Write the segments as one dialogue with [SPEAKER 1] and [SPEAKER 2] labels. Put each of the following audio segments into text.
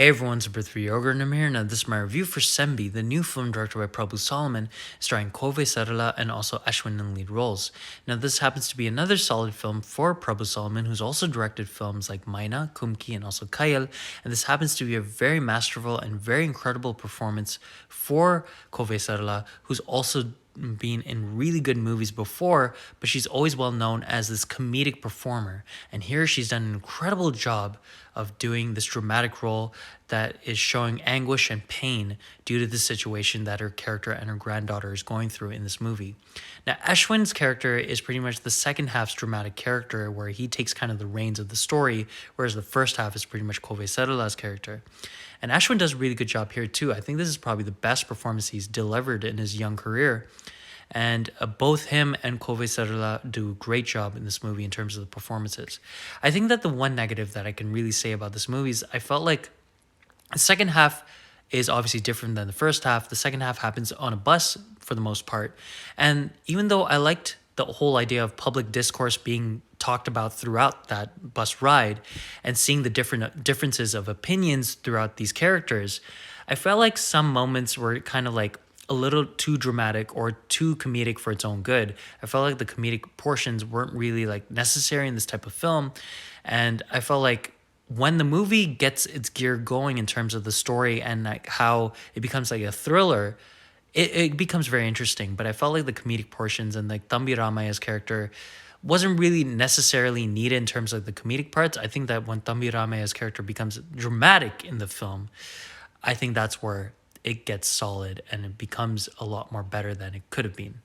[SPEAKER 1] Hey everyone, it's Prithvi Yoga and I'm here. Now this is my review for Sembi, the new film directed by Prabhu Solomon, starring Kove Sarala and also Ashwin in lead roles. Now this happens to be another solid film for Prabhu Solomon, who's also directed films like Maina, Kumki, and also Kayal, and this happens to be a very masterful and very incredible performance for Kove Sarala, who's also been in really good movies before, but she's always well known as this comedic performer. And here she's done an incredible job of doing this dramatic role that is showing anguish and pain due to the situation that her character and her granddaughter is going through in this movie. Now, Ashwin's character is pretty much the second half's dramatic character, where he takes kind of the reins of the story, whereas the first half is pretty much Kove Sarala's character. And Ashwin does a really good job here too. I think this is probably the best performance he's delivered in his young career. And both him and Kove Sarala do a great job in this movie in terms of the performances. I think that the one negative that I can really say about this movie is I felt like the second half is obviously different than the first half. The second half happens on a bus for the most part. And even though I liked the whole idea of public discourse being talked about throughout that bus ride and seeing the differences of opinions throughout these characters, I felt like some moments were kind of like a little too dramatic or too comedic for its own good. I felt like the comedic portions weren't really like necessary in this type of film. And I felt like when the movie gets its gear going in terms of the story and like how it becomes like a thriller, it becomes very interesting. But I felt like the comedic portions and like Thambi Ramaya's character wasn't really necessarily needed in terms of the comedic parts. I think that when Thambi Ramaya's character becomes dramatic in the film, I think that's where it gets solid and it becomes a lot more better than it could have been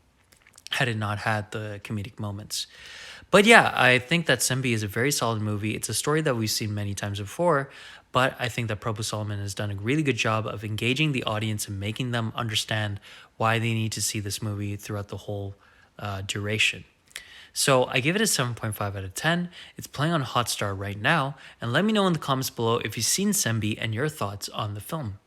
[SPEAKER 1] had it not had the comedic moments. But yeah, I think that Sembi is a very solid movie. It's a story that we've seen many times before, but I think that Prabhu Solomon has done a really good job of engaging the audience and making them understand why they need to see this movie throughout the whole duration. So I give it a 7.5 out of 10. It's playing on Hotstar right now, and let me know in the comments below if you've seen Sembi and your thoughts on the film.